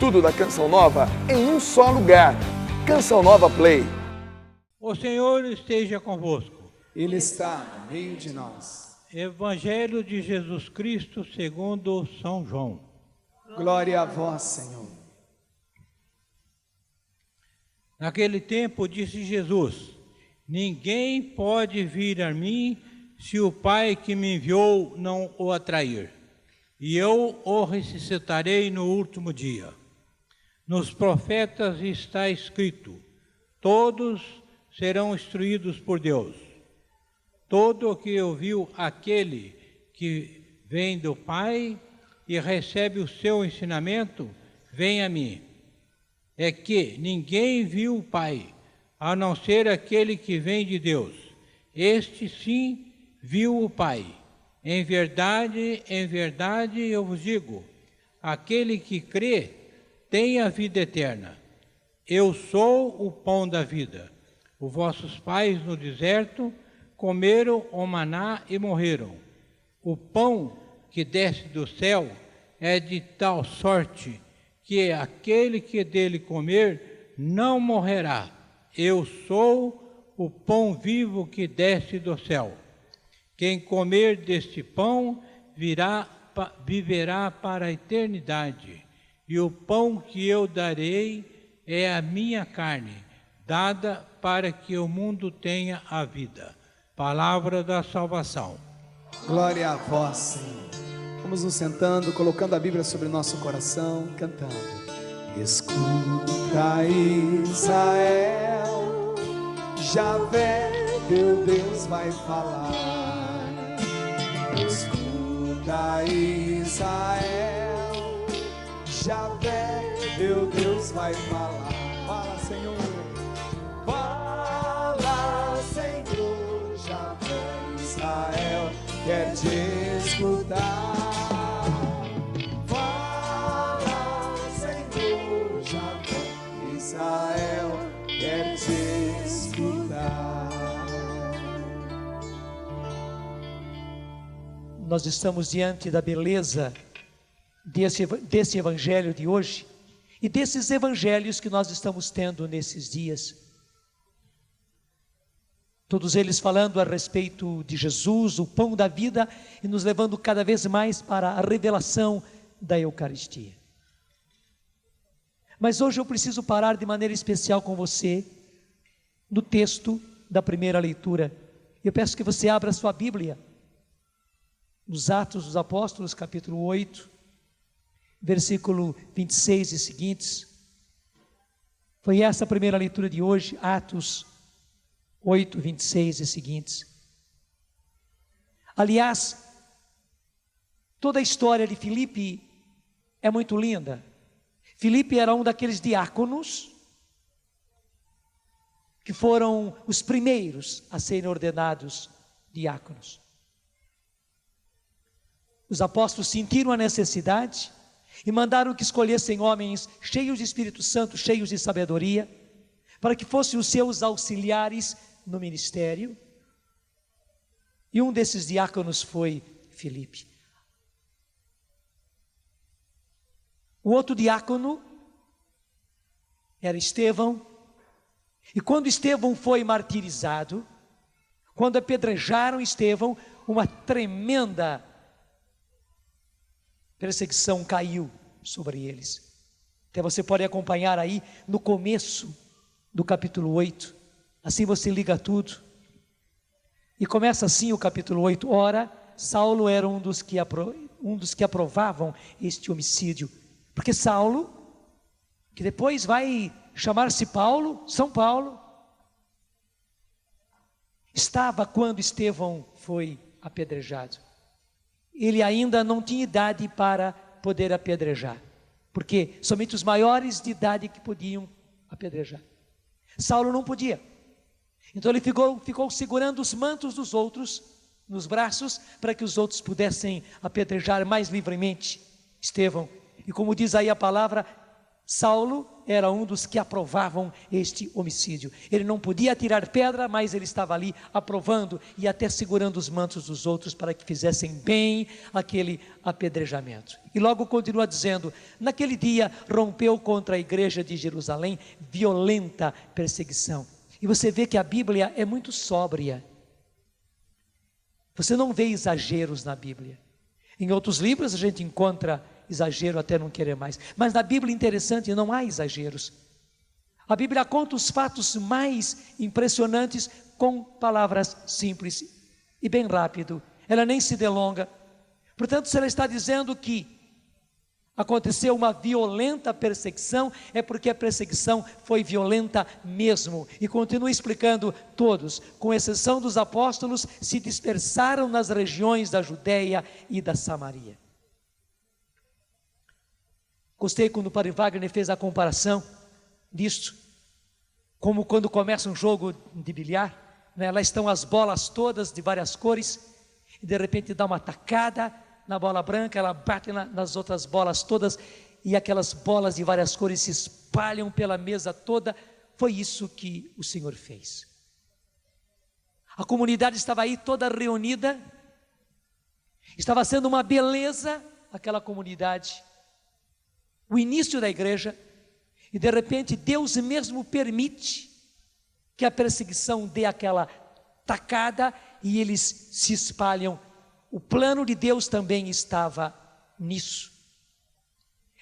Tudo da Canção Nova em um só lugar. Canção Nova Play. O Senhor esteja convosco. Ele está no meio de nós. Evangelho de Jesus Cristo segundo São João. Glória a vós, Senhor. Naquele tempo disse Jesus: ninguém pode vir a mim se o Pai que me enviou não o atrair, e eu o ressuscitarei no último dia. Nos profetas está escrito: todos serão instruídos por Deus. Todo o que ouviu aquele que vem do Pai e recebe o seu ensinamento, vem a mim. É que ninguém viu o Pai, a não ser aquele que vem de Deus. Este sim viu o Pai. Em verdade, eu vos digo, aquele que crê tem a vida eterna. Eu sou o pão da vida. Os vossos pais no deserto comeram o maná e morreram. O pão que desce do céu é de tal sorte que aquele que dele comer não morrerá. Eu sou o pão vivo que desce do céu. Quem comer deste pão viverá para a eternidade. E o pão que eu darei é a minha carne, dada para que o mundo tenha a vida. Palavra da salvação. Glória a vós, Senhor. Vamos nos sentando, colocando a Bíblia sobre o nosso coração, cantando. Escuta, Israel, Javé, teu Deus vai falar. Escuta, Israel, Javé, teu Deus vai falar. Fala, Senhor. Fala, Senhor, Javé, Israel quer te escutar. Fala, Senhor, Javé, Israel quer te escutar. Nós estamos diante da beleza desse evangelho de hoje e desses evangelhos que nós estamos tendo nesses dias. Todos eles falando a respeito de Jesus, o pão da vida, e nos levando cada vez mais para a revelação da Eucaristia. Mas hoje eu preciso parar de maneira especial com você no texto da primeira leitura. Eu peço que você abra a sua Bíblia nos Atos dos Apóstolos, capítulo 8, versículo 26 e seguintes. Foi essa a primeira leitura de hoje, Atos 8, 26 e seguintes. Aliás, toda a história de Filipe é muito linda. Filipe era um daqueles diáconos que foram os primeiros a serem ordenados diáconos. Os apóstolos sentiram a necessidade e mandaram que escolhessem homens cheios de Espírito Santo, cheios de sabedoria, para que fossem os seus auxiliares no ministério. E um desses diáconos foi Filipe. O outro diácono era Estevão. E quando Estevão foi martirizado, quando apedrejaram Estevão, uma tremenda perseguição caiu sobre eles. Até você pode acompanhar aí no começo do capítulo 8. Assim você liga tudo. E começa assim o capítulo 8. Ora, Saulo era um dos que aprovavam este homicídio. Porque Saulo, que depois vai chamar-se Paulo, São Paulo, estava quando Estevão foi apedrejado. Ele ainda não tinha idade para poder apedrejar, porque somente os maiores de idade que podiam apedrejar. Saulo não podia. Então ele ficou segurando os mantos dos outros nos braços, para que os outros pudessem apedrejar mais livremente Estevão. E como diz aí a palavra, Saulo era um dos que aprovavam este homicídio. Ele não podia atirar pedra, mas ele estava ali aprovando e até segurando os mantos dos outros para que fizessem bem aquele apedrejamento. E logo continua dizendo: naquele dia rompeu contra a igreja de Jerusalém violenta perseguição. E você vê que a Bíblia é muito sóbria. Você não vê exageros na Bíblia. Em outros livros a gente encontra exagero até não querer mais. Mas na Bíblia, interessante, não há exageros. A Bíblia conta os fatos mais impressionantes com palavras simples e bem rápido. Ela nem se delonga. Portanto, se ela está dizendo que aconteceu uma violenta perseguição, é porque a perseguição foi violenta mesmo. E continua explicando: todos, com exceção dos apóstolos, se dispersaram nas regiões da Judéia e da Samaria. Gostei quando o Padre Wagner fez a comparação disto, como quando começa um jogo de bilhar, né? Lá estão as bolas todas de várias cores, e de repente dá uma tacada na bola branca, ela bate nas outras bolas todas, e aquelas bolas de várias cores se espalham pela mesa toda. Foi isso que o Senhor fez. A comunidade estava aí toda reunida, estava sendo uma beleza aquela comunidade, o início da igreja, e de repente Deus mesmo permite que a perseguição dê aquela tacada e eles se espalham. O plano de Deus também estava nisso.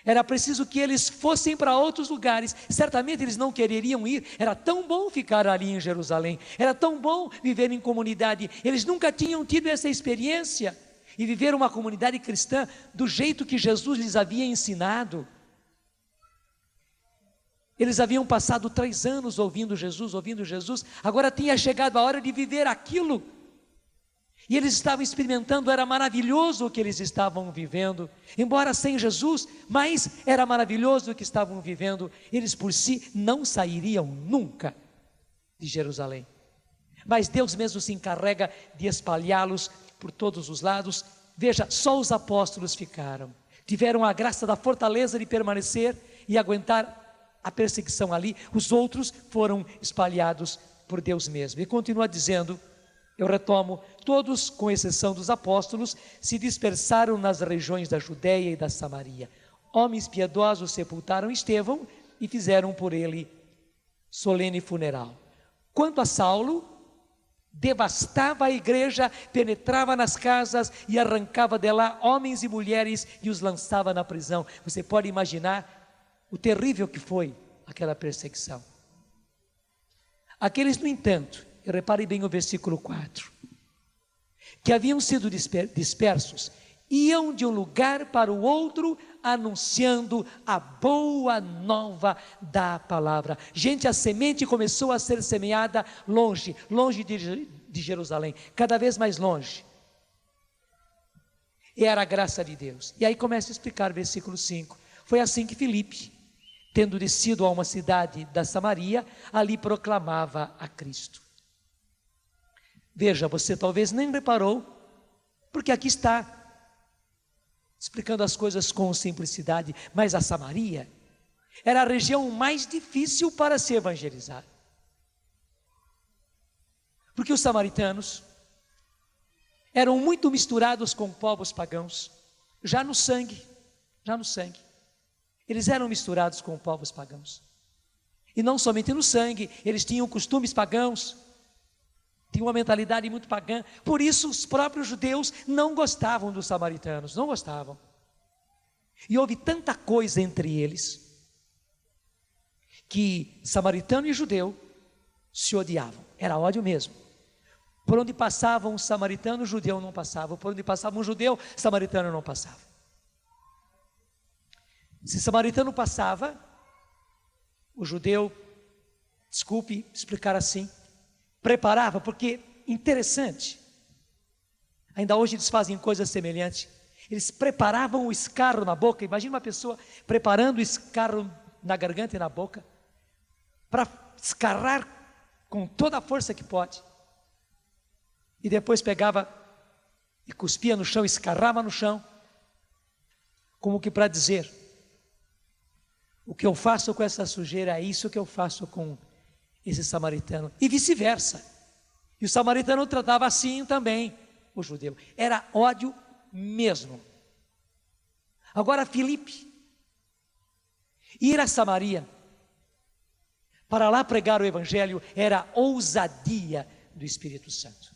Era preciso que eles fossem para outros lugares. Certamente eles não quereriam ir. Era tão bom ficar ali em Jerusalém, era tão bom viver em comunidade. Eles nunca tinham tido essa experiência e viver uma comunidade cristã do jeito que Jesus lhes havia ensinado. Eles haviam passado 3 anos ouvindo Jesus, agora tinha chegado a hora de viver aquilo, e eles estavam experimentando. Era maravilhoso o que eles estavam vivendo, embora sem Jesus, mas era maravilhoso o que estavam vivendo. Eles por si não sairiam nunca de Jerusalém, mas Deus mesmo se encarrega de espalhá-los por todos os lados. Veja, só os apóstolos ficaram, tiveram a graça da fortaleza de permanecer e aguentar a perseguição ali. Os outros foram espalhados por Deus mesmo. E continua dizendo, eu retomo: todos, com exceção dos apóstolos, se dispersaram nas regiões da Judéia e da Samaria. Homens piedosos sepultaram Estevão e fizeram por ele solene funeral. Quanto a Saulo, devastava a igreja, penetrava nas casas e arrancava de lá homens e mulheres e os lançava na prisão. Você pode imaginar o terrível que foi aquela perseguição. Aqueles, no entanto, e repare bem o versículo 4, que haviam sido dispersos, iam de um lugar para o outro, anunciando a boa nova da palavra. Gente, a semente começou a ser semeada longe de Jerusalém, cada vez mais longe. E era a graça de Deus. E aí começa a explicar o versículo 5. Foi assim que Filipe, tendo descido a uma cidade da Samaria, ali proclamava a Cristo. Veja, você talvez nem reparou, porque aqui está explicando as coisas com simplicidade, mas a Samaria era a região mais difícil para se evangelizar, porque os samaritanos eram muito misturados com povos pagãos, já no sangue. Eles eram misturados com povos pagãos. E não somente no sangue, eles tinham costumes pagãos, tinham uma mentalidade muito pagã. Por isso os próprios judeus não gostavam dos samaritanos, não gostavam. E houve tanta coisa entre eles, que samaritano e judeu se odiavam, era ódio mesmo. Por onde passava um samaritano, o judeu não passava. Por onde passava um judeu, samaritano não passava. Se samaritano passava, o judeu, desculpe explicar assim, preparava, porque interessante, ainda hoje eles fazem coisas semelhantes. Eles preparavam o escarro na boca. Imagina uma pessoa preparando o escarro na garganta e na boca, para escarrar com toda a força que pode, e depois pegava e cuspia no chão, escarrava no chão, como que para dizer: O que eu faço com essa sujeira é isso que eu faço com esse samaritano. E vice-versa. E o samaritano tratava assim também o judeu. Era ódio mesmo. Agora, Filipe, ir a Samaria para lá pregar o evangelho era ousadia do Espírito Santo.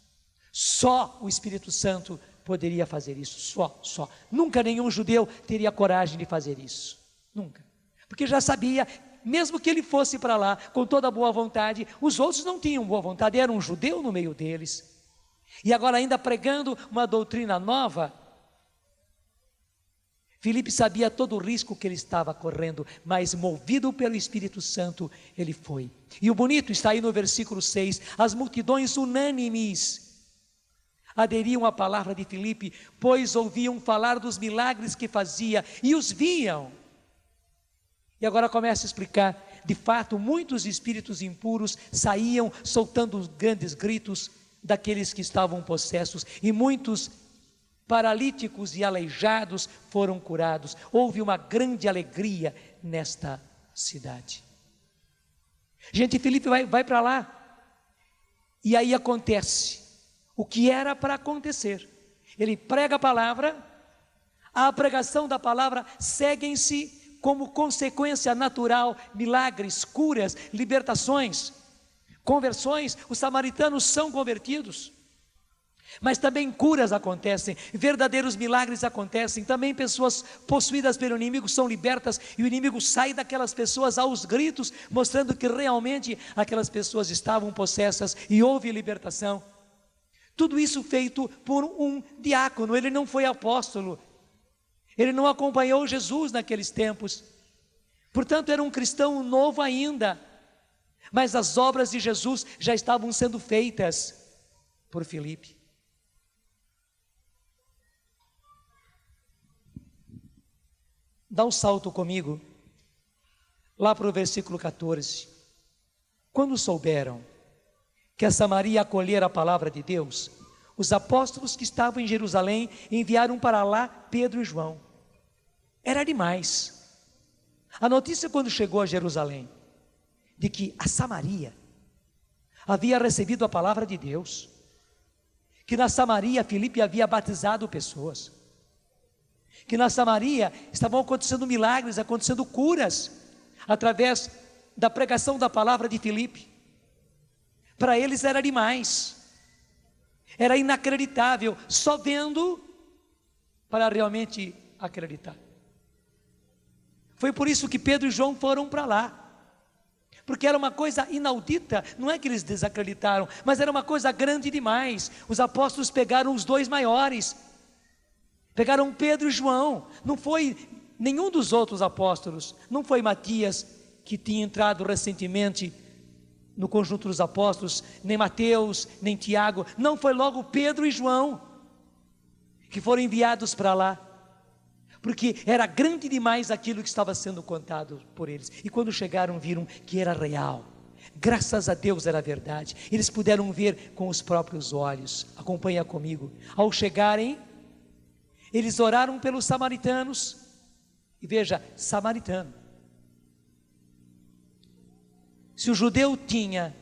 Só o Espírito Santo poderia fazer isso, só. Nunca nenhum judeu teria coragem de fazer isso, nunca. Porque já sabia, mesmo que ele fosse para lá com toda a boa vontade, os outros não tinham boa vontade, era um judeu no meio deles. E agora ainda pregando uma doutrina nova, Filipe sabia todo o risco que ele estava correndo, mas movido pelo Espírito Santo, ele foi. E o bonito está aí no versículo 6, as multidões unânimes aderiam à palavra de Filipe, pois ouviam falar dos milagres que fazia e os viam. E agora começa a explicar, de fato, muitos espíritos impuros saíam soltando grandes gritos daqueles que estavam possessos, e muitos paralíticos e aleijados foram curados. Houve uma grande alegria nesta cidade. Gente, Filipe vai para lá, e aí acontece o que era para acontecer. Ele prega a palavra, a pregação da palavra seguem-se como consequência natural, milagres, curas, libertações, conversões. Os samaritanos são convertidos, mas também curas acontecem, verdadeiros milagres acontecem, também pessoas possuídas pelo inimigo são libertas, e o inimigo sai daquelas pessoas aos gritos, mostrando que realmente aquelas pessoas estavam possessas e houve libertação. Tudo isso feito por um diácono, ele não foi apóstolo, ele não acompanhou Jesus naqueles tempos, portanto era um cristão novo ainda, mas as obras de Jesus já estavam sendo feitas por Filipe. Dá um salto comigo, lá para o versículo 14. Quando souberam que a Samaria acolhera a palavra de Deus, os apóstolos que estavam em Jerusalém enviaram para lá Pedro e João. Era demais. A notícia quando chegou a Jerusalém, de que a Samaria havia recebido a palavra de Deus, que na Samaria Filipe havia batizado pessoas, que na Samaria estavam acontecendo milagres, acontecendo curas, através da pregação da palavra de Filipe. Para eles era demais, era inacreditável, só vendo para realmente acreditar. Foi por isso que Pedro e João foram para lá, porque era uma coisa inaudita. Não é que eles desacreditaram, mas era uma coisa grande demais. Os apóstolos pegaram os dois maiores, pegaram Pedro e João. Não foi nenhum dos outros apóstolos, não foi Matias, que tinha entrado recentemente no conjunto dos apóstolos, nem Mateus, nem Tiago. Não, foi logo Pedro e João que foram enviados para lá, porque era grande demais aquilo que estava sendo contado por eles. E quando chegaram, viram que era real. Graças a Deus era verdade. Eles puderam ver com os próprios olhos. Acompanha comigo. Ao chegarem, eles oraram pelos samaritanos. E veja, samaritano. Se o judeu tinha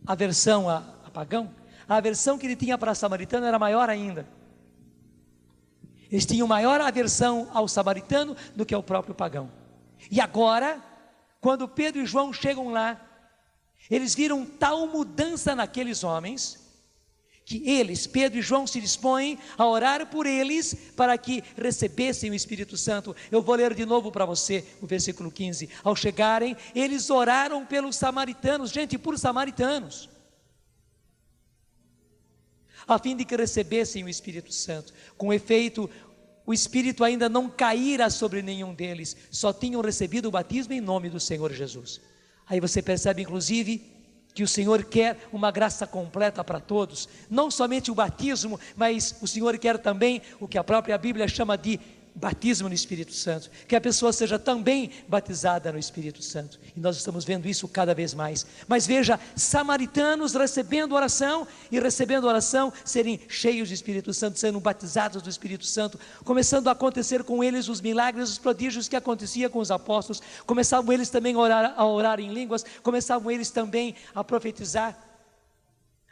aversão a pagão, a aversão que ele tinha para samaritano era maior ainda. Eles tinham maior aversão ao samaritano do que ao próprio pagão. E agora, quando Pedro e João chegam lá, eles viram tal mudança naqueles homens, que eles, Pedro e João, se dispõem a orar por eles, para que recebessem o Espírito Santo. Eu vou ler de novo para você o versículo 15. Ao chegarem, eles oraram pelos samaritanos, gente, por samaritanos, a fim de que recebessem o Espírito Santo. Com efeito, o Espírito ainda não caíra sobre nenhum deles, só tinham recebido o batismo em nome do Senhor Jesus. Aí você percebe, inclusive, que o Senhor quer uma graça completa para todos, não somente o batismo, mas o Senhor quer também o que a própria Bíblia chama de batismo no Espírito Santo, que a pessoa seja também batizada no Espírito Santo, e nós estamos vendo isso cada vez mais. Mas veja, samaritanos recebendo oração, serem cheios do Espírito Santo, sendo batizados do Espírito Santo, começando a acontecer com eles os milagres, os prodígios que acontecia com os apóstolos, começavam eles também a orar em línguas, começavam eles também a profetizar,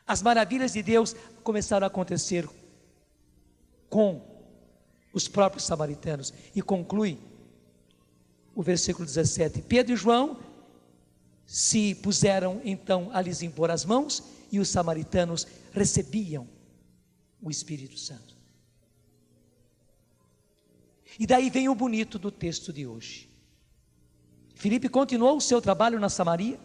as maravilhas de Deus começaram a acontecer com os próprios samaritanos. E conclui o versículo 17: Pedro e João se puseram então a lhes impor as mãos, e os samaritanos recebiam o Espírito Santo. E daí vem o bonito do texto de hoje. Filipe continuou o seu trabalho na Samaria,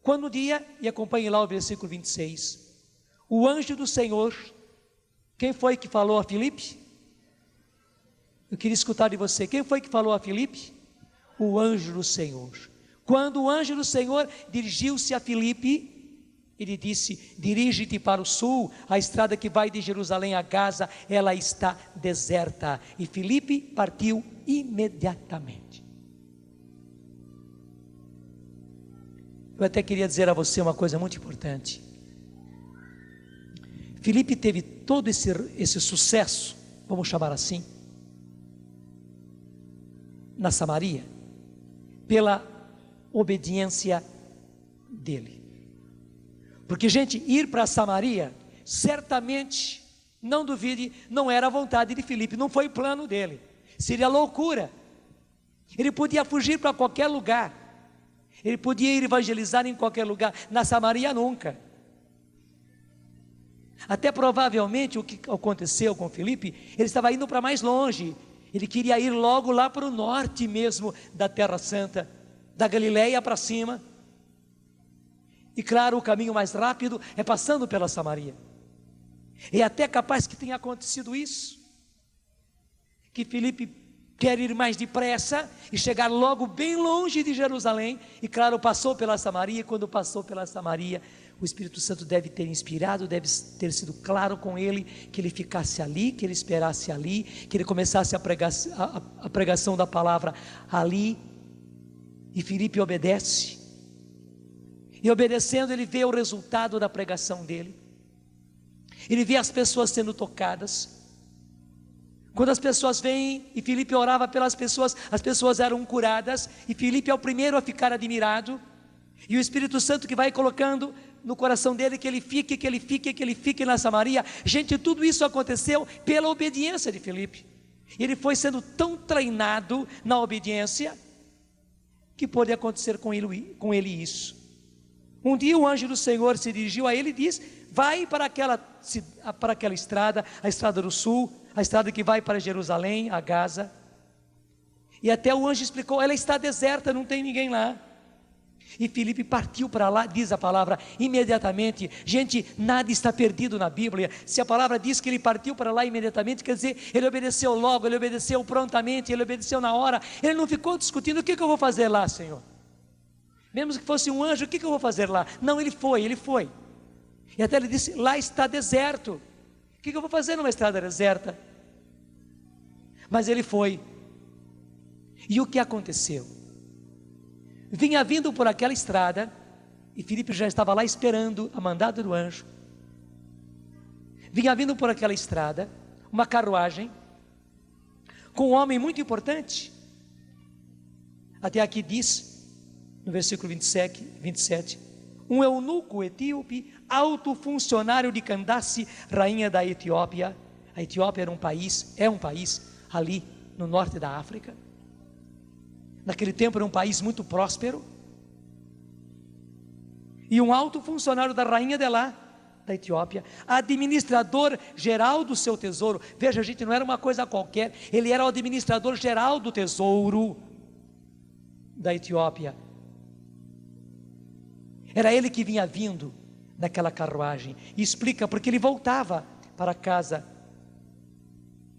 quando um dia, e acompanhe lá o versículo 26, o anjo do Senhor. Quem foi que falou a Filipe? Eu queria escutar de você. Quem foi que falou a Filipe? O anjo do Senhor. Quando o anjo do Senhor dirigiu-se a Filipe, ele disse: dirige-te para o sul, a estrada que vai de Jerusalém a Gaza, ela está deserta. E Filipe partiu imediatamente. Eu até queria dizer a você uma coisa muito importante. Filipe teve todo esse sucesso, vamos chamar assim, na Samaria, pela obediência dele. Porque, gente, ir para Samaria, certamente, não duvide, não era a vontade de Filipe, não foi plano dele, seria loucura. Ele podia fugir para qualquer lugar, ele podia ir evangelizar em qualquer lugar, na Samaria nunca. Até provavelmente o que aconteceu com Filipe, ele estava indo para mais longe, ele queria ir logo lá para o norte mesmo da Terra Santa, da Galileia para cima. E claro, o caminho mais rápido é passando pela Samaria. E até capaz que tenha acontecido isso, que Filipe quer ir mais depressa e chegar logo bem longe de Jerusalém, e claro, passou pela Samaria. E quando passou pela Samaria, o Espírito Santo deve ter inspirado, deve ter sido claro com ele, que ele ficasse ali, que ele esperasse ali, que ele começasse a pregação da palavra ali. E Filipe obedece, e obedecendo ele vê o resultado da pregação dele, ele vê as pessoas sendo tocadas. Quando as pessoas vêm e Filipe orava pelas pessoas, as pessoas eram curadas, e Filipe é o primeiro a ficar admirado, e o Espírito Santo que vai colocando no coração dele que ele fique na Samaria. Gente, tudo isso aconteceu pela obediência de Filipe. Ele foi sendo tão treinado na obediência, que pôde acontecer com ele isso. Um dia o anjo do Senhor se dirigiu a ele e disse: vai para aquela estrada, a estrada do sul, a estrada que vai para Jerusalém, a Gaza. E até o anjo explicou: ela está deserta, não tem ninguém lá. E Filipe partiu para lá, diz a palavra, imediatamente. Gente, nada está perdido na Bíblia. Se a palavra diz que ele partiu para lá imediatamente, quer dizer, ele obedeceu logo, ele obedeceu prontamente, ele obedeceu na hora. Ele não ficou discutindo: o que eu vou fazer lá, Senhor? Mesmo que fosse um anjo, o que eu vou fazer lá? Não, ele foi. E até ele disse: lá está deserto, o que eu vou fazer numa estrada deserta? Mas ele foi. E o que aconteceu? Vinha vindo por aquela estrada, e Filipe já estava lá esperando a mandada do anjo. Vinha vindo por aquela estrada uma carruagem com um homem muito importante. Até aqui diz, no versículo 27, um eunuco etíope, alto funcionário de Candace, rainha da Etiópia. A Etiópia é um país ali no norte da África. Naquele tempo era um país muito próspero. E um alto funcionário da rainha de lá, da Etiópia, administrador geral do seu tesouro. Veja, gente, não era uma coisa qualquer, ele era o administrador geral do tesouro da Etiópia. Era ele que vinha vindo naquela carruagem. E explica porque ele voltava para casa.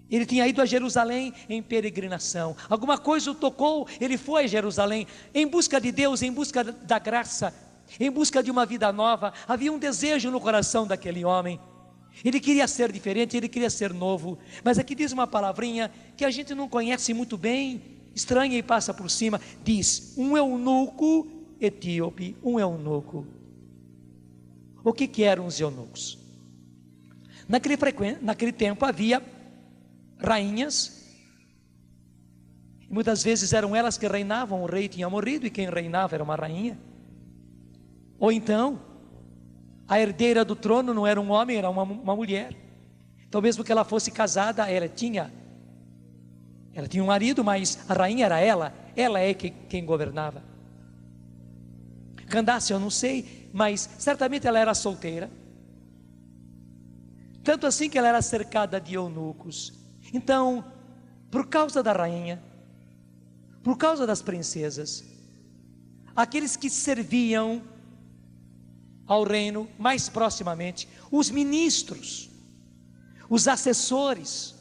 Ele tinha ido a Jerusalém em peregrinação. Alguma coisa o tocou, ele foi a Jerusalém em busca de Deus, em busca da graça, em busca de uma vida nova. Havia um desejo no coração daquele homem. Ele queria ser diferente, ele queria ser novo. Mas aqui diz uma palavrinha que a gente não conhece muito bem, estranha e passa por cima. Diz, um eunuco etíope, um eunuco. O que eram os eunucos? Naquele tempo havia rainhas, e muitas vezes eram elas que reinavam, o rei tinha morrido e quem reinava era uma rainha. Ou então, a herdeira do trono não era um homem, era uma mulher. Então mesmo que ela fosse casada, ela tinha um marido, mas a rainha era ela é quem governava. Candace eu não sei, mas certamente ela era solteira. Tanto assim que ela era cercada de eunucos. Então, por causa da rainha, por causa das princesas, aqueles que serviam ao reino mais proximamente, os ministros, os assessores,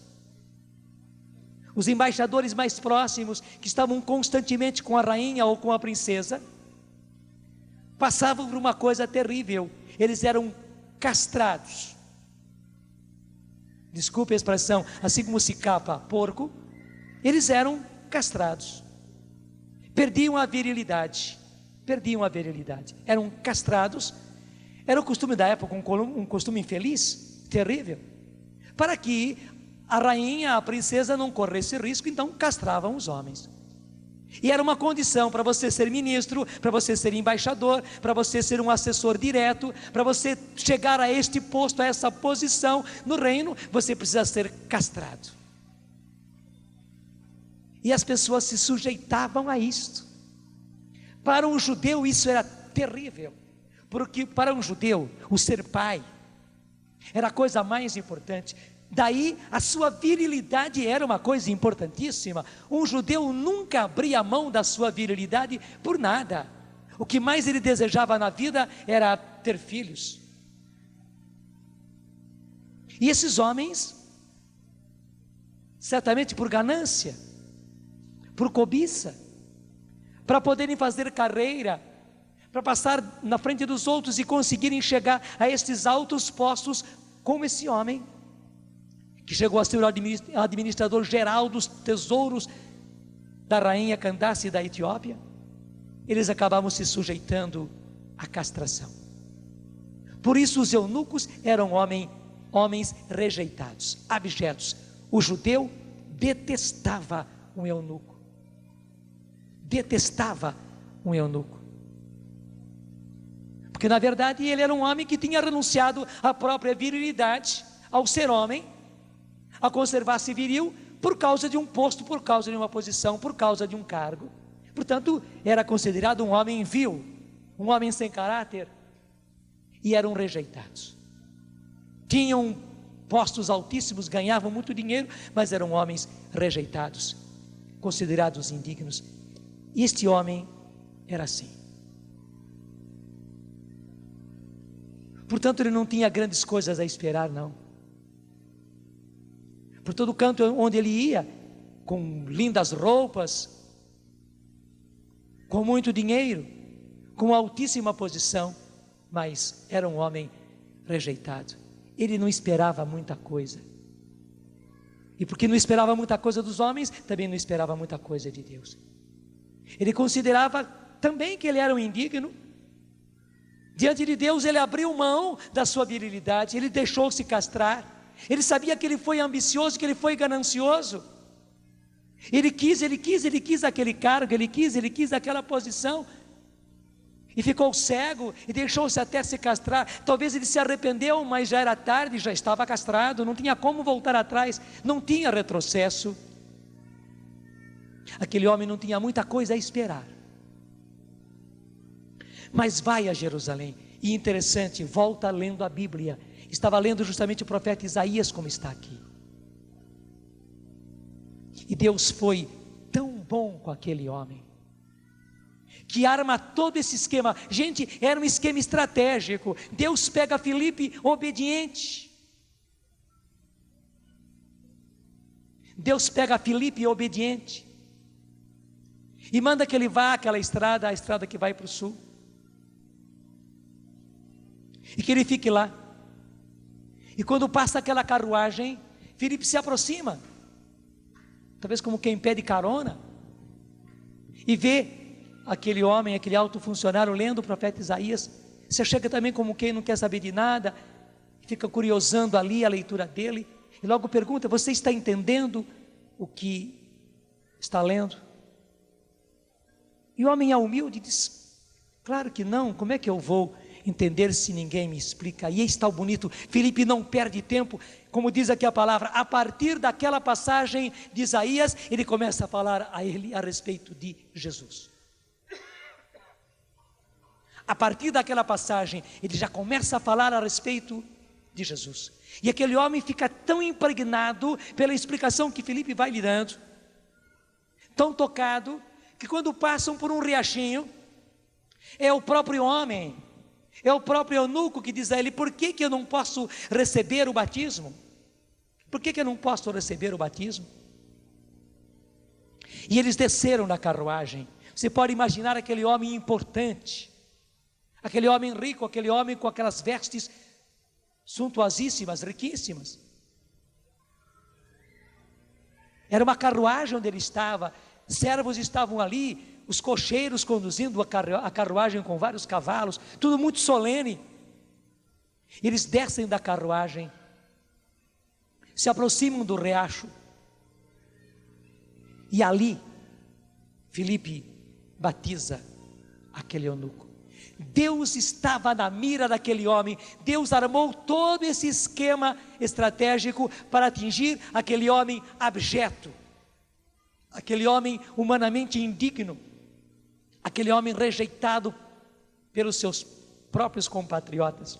os embaixadores mais próximos, que estavam constantemente com a rainha ou com a princesa, passavam por uma coisa terrível: eles eram castrados. Desculpe a expressão, assim como se capa porco, eles eram castrados, perdiam a virilidade, eram castrados. Era o costume da época, um costume infeliz, terrível, para que a rainha, a princesa não corresse risco, então castravam os homens. E era uma condição para você ser ministro, para você ser embaixador, para você ser um assessor direto, para você chegar a este posto, a essa posição no reino, você precisa ser castrado. E as pessoas se sujeitavam a isto. Para um judeu isso era terrível, porque para um judeu o ser pai era a coisa mais importante. Daí a sua virilidade era uma coisa importantíssima. Um judeu nunca abria mão da sua virilidade por nada. O que mais ele desejava na vida era ter filhos. E esses homens, certamente por ganância, por cobiça, para poderem fazer carreira, para passar na frente dos outros e conseguirem chegar a estes altos postos, como esse homem que chegou a ser o administrador geral dos tesouros da rainha Candace da Etiópia, eles acabavam se sujeitando à castração. Por isso os eunucos eram homens rejeitados, abjetos. O judeu detestava um eunuco. Porque na verdade ele era um homem que tinha renunciado à própria virilidade, ao ser homem, a conservar-se viril por causa de um posto, por causa de uma posição, por causa de um cargo. Portanto, era considerado um homem vil, um homem sem caráter, e eram rejeitados. Tinham postos altíssimos, ganhavam muito dinheiro, mas eram homens rejeitados, considerados indignos. E este homem era assim. Portanto, ele não tinha grandes coisas a esperar, não. Por todo canto onde ele ia, com lindas roupas, com muito dinheiro, com altíssima posição, mas era um homem rejeitado. Ele não esperava muita coisa. E porque não esperava muita coisa dos homens, também não esperava muita coisa de Deus. Ele considerava também que ele era um indigno. Diante de Deus ele abriu mão da sua virilidade, ele deixou-se castrar. Ele sabia que ele foi ambicioso, que ele foi ganancioso. Ele quis aquele cargo, ele quis aquela posição. E ficou cego e deixou-se até se castrar. Talvez ele se arrependeu, mas já era tarde, já estava castrado, não tinha como voltar atrás, não tinha retrocesso. Aquele homem não tinha muita coisa a esperar. Mas vai a Jerusalém. E interessante, volta lendo a Bíblia. Estava lendo justamente o profeta Isaías, como está aqui. E Deus foi tão bom com aquele homem, que arma todo esse esquema. Gente, era um esquema estratégico. Deus pega Filipe obediente. E manda que ele vá àquela estrada, a estrada que vai para o sul. E que ele fique lá. E quando passa aquela carruagem, Filipe se aproxima, talvez como quem pede carona, e vê aquele homem, aquele alto funcionário lendo o profeta Isaías. Você chega também como quem não quer saber de nada, fica curiosando ali a leitura dele, e logo pergunta: você está entendendo o que está lendo? E o homem é humilde e diz: claro que não, como é que eu vou entender se ninguém me explica? E aí está o bonito, Filipe não perde tempo, como diz aqui a palavra, a partir daquela passagem de Isaías, ele começa a falar a ele a respeito de Jesus. A partir daquela passagem, ele já começa a falar a respeito de Jesus. E aquele homem fica tão impregnado pela explicação que Filipe vai lhe dando, tão tocado, que quando passam por um riachinho, é o próprio homem, é o próprio eunuco que diz a ele: por que eu não posso receber o batismo? Por que eu não posso receber o batismo? E eles desceram da carruagem. Você pode imaginar aquele homem importante, aquele homem rico, aquele homem com aquelas vestes suntuosíssimas, riquíssimas. Era uma carruagem onde ele estava, servos estavam ali, os cocheiros conduzindo a carruagem com vários cavalos, tudo muito solene. Eles descem da carruagem, se aproximam do riacho, e ali Filipe batiza aquele eunuco. Deus estava na mira daquele homem. Deus armou todo esse esquema estratégico para atingir aquele homem abjeto, aquele homem humanamente indigno, aquele homem rejeitado pelos seus próprios compatriotas.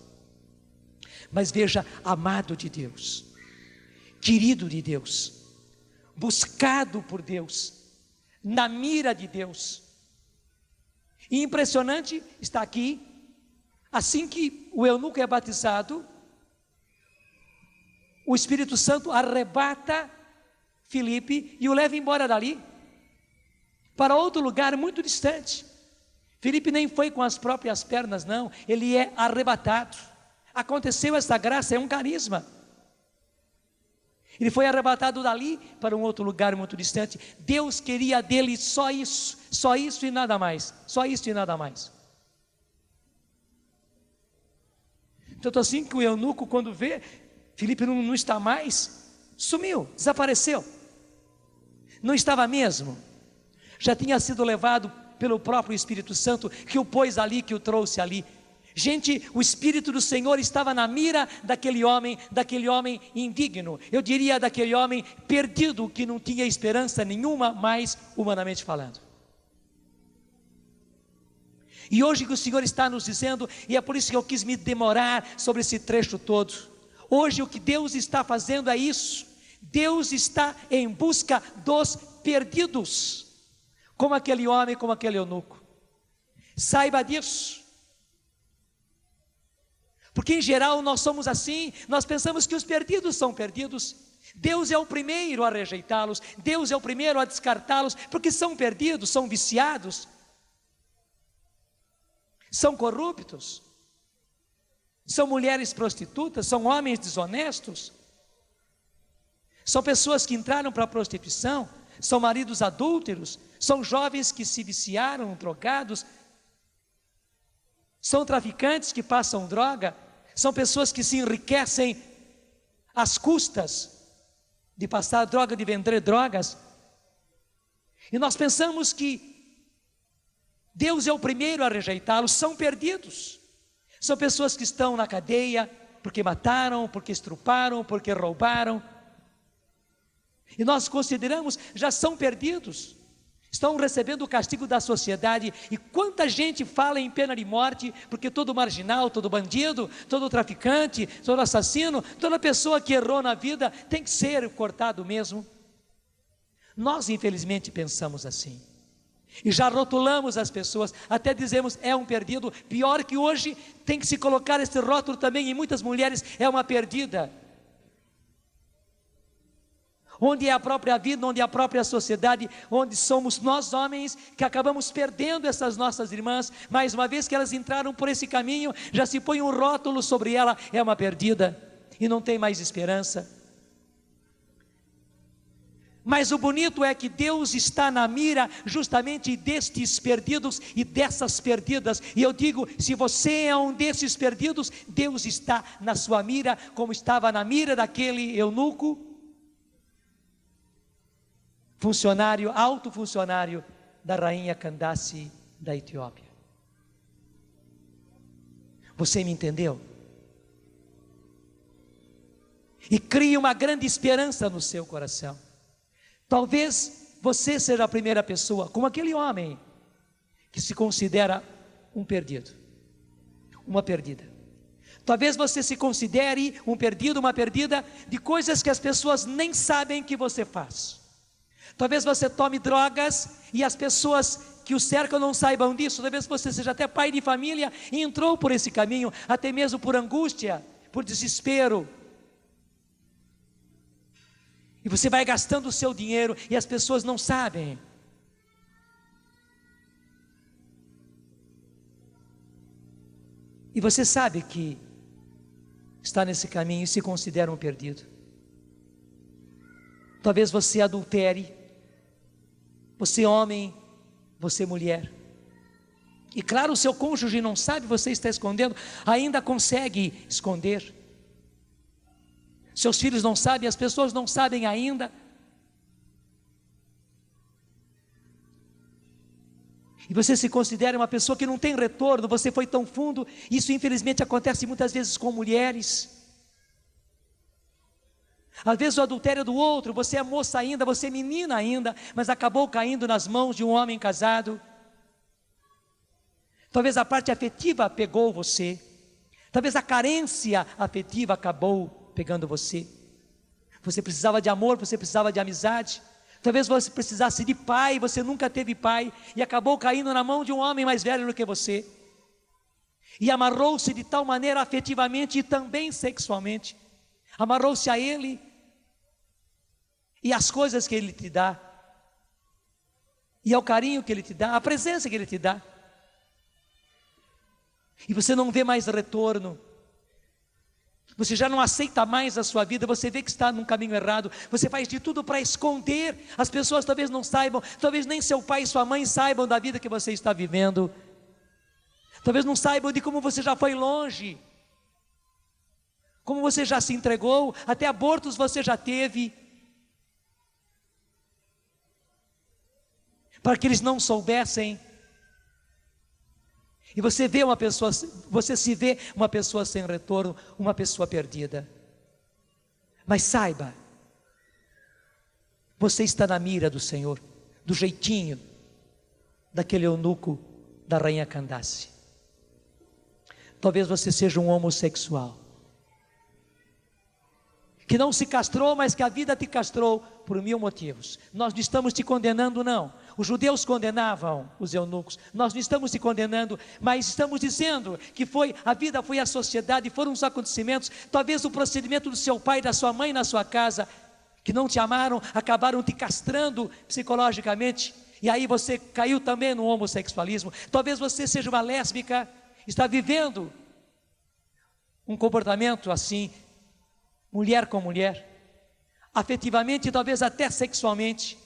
Mas veja, amado de Deus, querido de Deus, buscado por Deus, na mira de Deus. E impressionante está aqui, assim que o eunuco é batizado, o Espírito Santo arrebata Filipe e o leva embora dali, para outro lugar muito distante. Filipe nem foi com as próprias pernas, não, ele é arrebatado. Aconteceu essa graça, é um carisma. Ele foi arrebatado dali para um outro lugar muito distante. Deus queria dele só isso e nada mais, só isso e nada mais. Tanto assim que o eunuco, quando vê, Filipe não está mais, sumiu, desapareceu. Não estava mesmo, já tinha sido levado pelo próprio Espírito Santo, que o pôs ali, que o trouxe ali. Gente, o Espírito do Senhor estava na mira daquele homem indigno, eu diria daquele homem perdido, que não tinha esperança nenhuma mais, humanamente falando. E hoje que o Senhor está nos dizendo, e é por isso que eu quis me demorar sobre esse trecho todo, hoje o que Deus está fazendo é isso. Deus está em busca dos perdidos, como aquele homem, como aquele eunuco. Saiba disso. Porque em geral nós somos assim, nós pensamos que os perdidos são perdidos. Deus é o primeiro a rejeitá-los, Deus é o primeiro a descartá-los, porque são perdidos, são viciados, são corruptos, são mulheres prostitutas, são homens desonestos, são pessoas que entraram para a prostituição, são maridos adúlteros, são jovens que se viciaram, drogados, são traficantes que passam droga, são pessoas que se enriquecem às custas de passar droga, de vender drogas. E nós pensamos que Deus é o primeiro a rejeitá-los. São perdidos, são pessoas que estão na cadeia porque mataram, porque estruparam, porque roubaram, e nós consideramos, já são perdidos, estão recebendo o castigo da sociedade. E quanta gente fala em pena de morte, porque todo marginal, todo bandido, todo traficante, todo assassino, toda pessoa que errou na vida tem que ser cortado mesmo. Nós infelizmente pensamos assim, e já rotulamos as pessoas, até dizemos é um perdido. Pior que hoje tem que se colocar esse rótulo também em muitas mulheres, é uma perdida. Onde é a própria vida, onde é a própria sociedade, onde somos nós homens que acabamos perdendo essas nossas irmãs. Mais uma vez que elas entraram por esse caminho, já se põe um rótulo sobre ela, é uma perdida. e não tem mais esperança. Mas o bonito é que Deus está na mira justamente destes perdidos e dessas perdidas. E eu digo, se você é um desses perdidos, Deus está na sua mira, como estava na mira daquele eunuco, funcionário, alto funcionário da rainha Candace da Etiópia. Você me entendeu? E cria uma grande esperança no seu coração. Talvez você seja a primeira pessoa, como aquele homem que se considera um perdido, uma perdida. Talvez você se considere um perdido, uma perdida de coisas que as pessoas nem sabem que você faz. Talvez você tome drogas e as pessoas que o cercam não saibam disso. Talvez você seja até pai de família e entrou por esse caminho, até mesmo por angústia, por desespero. E você vai gastando o seu dinheiro e as pessoas não sabem. E você sabe que está nesse caminho e se considera um perdido. Talvez você adultere, você homem, você mulher. E claro, o seu cônjuge não sabe, você está escondendo, ainda consegue esconder. Seus filhos não sabem, as pessoas não sabem ainda. E você se considera uma pessoa que não tem retorno, você foi tão fundo. Isso infelizmente acontece muitas vezes com mulheres. Às vezes o adultério do outro, você é moça ainda, você é menina ainda, mas acabou caindo nas mãos de um homem casado. Talvez a parte afetiva pegou você. Talvez a carência afetiva acabou pegando você. Você precisava de amor, você precisava de amizade. Talvez você precisasse de pai, você nunca teve pai e acabou caindo na mão de um homem mais velho do que você. E amarrou-se de tal maneira afetivamente e também sexualmente. Amarrou-se a ele e às coisas que ele te dá, e ao carinho que ele te dá, à presença que ele te dá. E você não vê mais retorno. Você já não aceita mais a sua vida, você vê que está num caminho errado, você faz de tudo para esconder, as pessoas talvez não saibam, talvez nem seu pai e sua mãe saibam da vida que você está vivendo, talvez não saibam de como você já foi longe, como você já se entregou, até abortos você já teve, para que eles não soubessem. E você vê uma pessoa, você se vê uma pessoa sem retorno, uma pessoa perdida. Mas saiba, você está na mira do Senhor, do jeitinho daquele eunuco da rainha Candace. Talvez você seja um homossexual, que não se castrou, mas que a vida te castrou por 1000 motivos. Nós não estamos te condenando, não. Os judeus condenavam os eunucos, nós não estamos te condenando, mas estamos dizendo que a vida foi a sociedade, foram os acontecimentos, talvez o procedimento do seu pai, da sua mãe na sua casa, que não te amaram, acabaram te castrando psicologicamente, e aí você caiu também no homossexualismo. Talvez você seja uma lésbica, está vivendo um comportamento assim, mulher com mulher, afetivamente e talvez até sexualmente.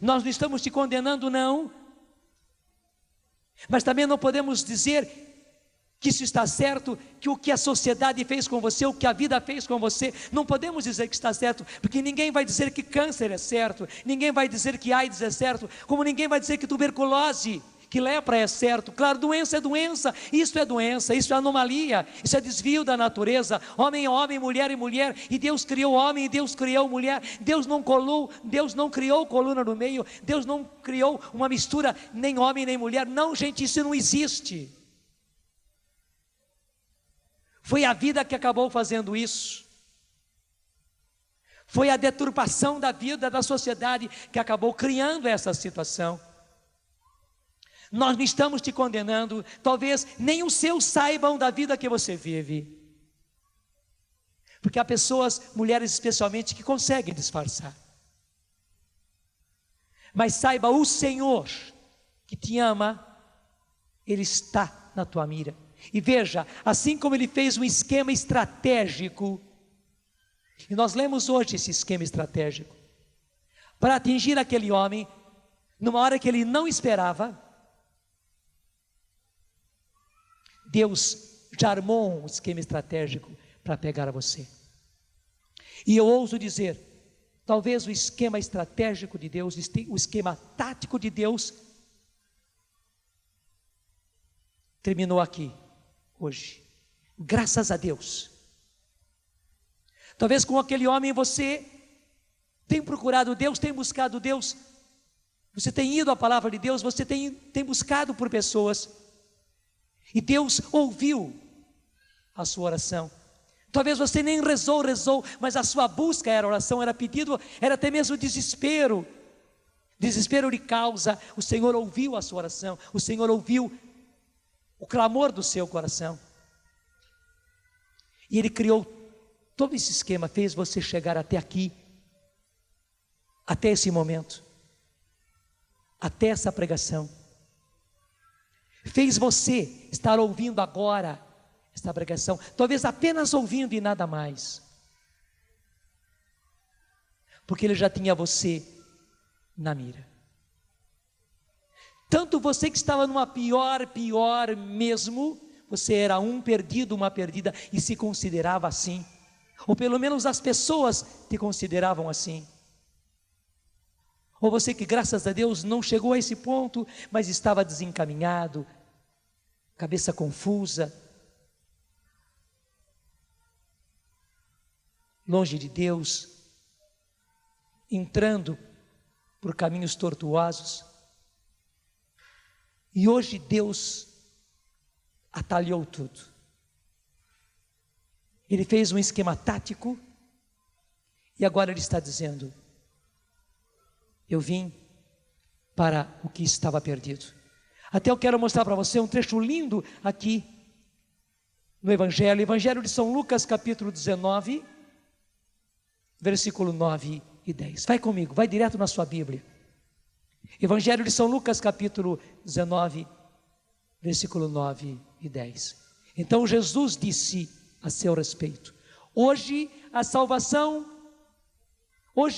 Nós não estamos te condenando, não, mas também não podemos dizer que isso está certo, que o que a sociedade fez com você, o que a vida fez com você, não podemos dizer que está certo, porque ninguém vai dizer que câncer é certo, ninguém vai dizer que AIDS é certo, como ninguém vai dizer que tuberculose, que lepra é certo. Claro, doença é doença, isso é anomalia, isso é desvio da natureza. Homem é homem, mulher é mulher, e Deus criou homem e Deus criou mulher. Deus não criou coluna no meio, Deus não criou uma mistura, nem homem nem mulher. Não, gente, isso não existe. Foi a vida que acabou fazendo isso. Foi a deturpação da vida, da sociedade, que acabou criando essa situação. Nós não estamos te condenando, talvez nem os seus saibam da vida que você vive, porque há pessoas, mulheres especialmente, que conseguem disfarçar. Mas saiba, o Senhor que te ama, Ele está na tua mira. E veja, assim como Ele fez um esquema estratégico E nós lemos hoje esse esquema estratégico para atingir aquele homem numa hora que ele não esperava. Deus já armou um esquema estratégico para pegar você. E eu ouso dizer, talvez o esquema estratégico de Deus, o esquema tático de Deus, terminou aqui, hoje. Graças a Deus. Talvez com aquele homem você tem procurado Deus, tem buscado Deus, você tem ido à palavra de Deus, você tem buscado por pessoas, e Deus ouviu a sua oração. Talvez você nem rezou, mas a sua busca era oração, era pedido, era até mesmo desespero de causa. O Senhor ouviu a sua oração, o Senhor ouviu o clamor do seu coração, e Ele criou todo esse esquema, fez você chegar até aqui, até esse momento, até essa pregação, fez você estar ouvindo agora esta pregação, talvez apenas ouvindo e nada mais, porque Ele já tinha você na mira. Tanto você que estava numa pior mesmo, você era um perdido, uma perdida, e se considerava assim, ou pelo menos as pessoas te consideravam assim. Ou você que, graças a Deus, não chegou a esse ponto, mas estava desencaminhado, cabeça confusa, longe de Deus, entrando por caminhos tortuosos. E hoje Deus atalhou tudo. Ele fez um esquema tático, e agora Ele está dizendo: eu vim para o que estava perdido. Até eu quero mostrar para você um trecho lindo aqui no Evangelho de São Lucas, capítulo 19, versículo 9 e 10. Vai comigo, vai direto na sua Bíblia. Evangelho de São Lucas, capítulo 19, versículo 9 e 10. Então Jesus disse a seu respeito: hoje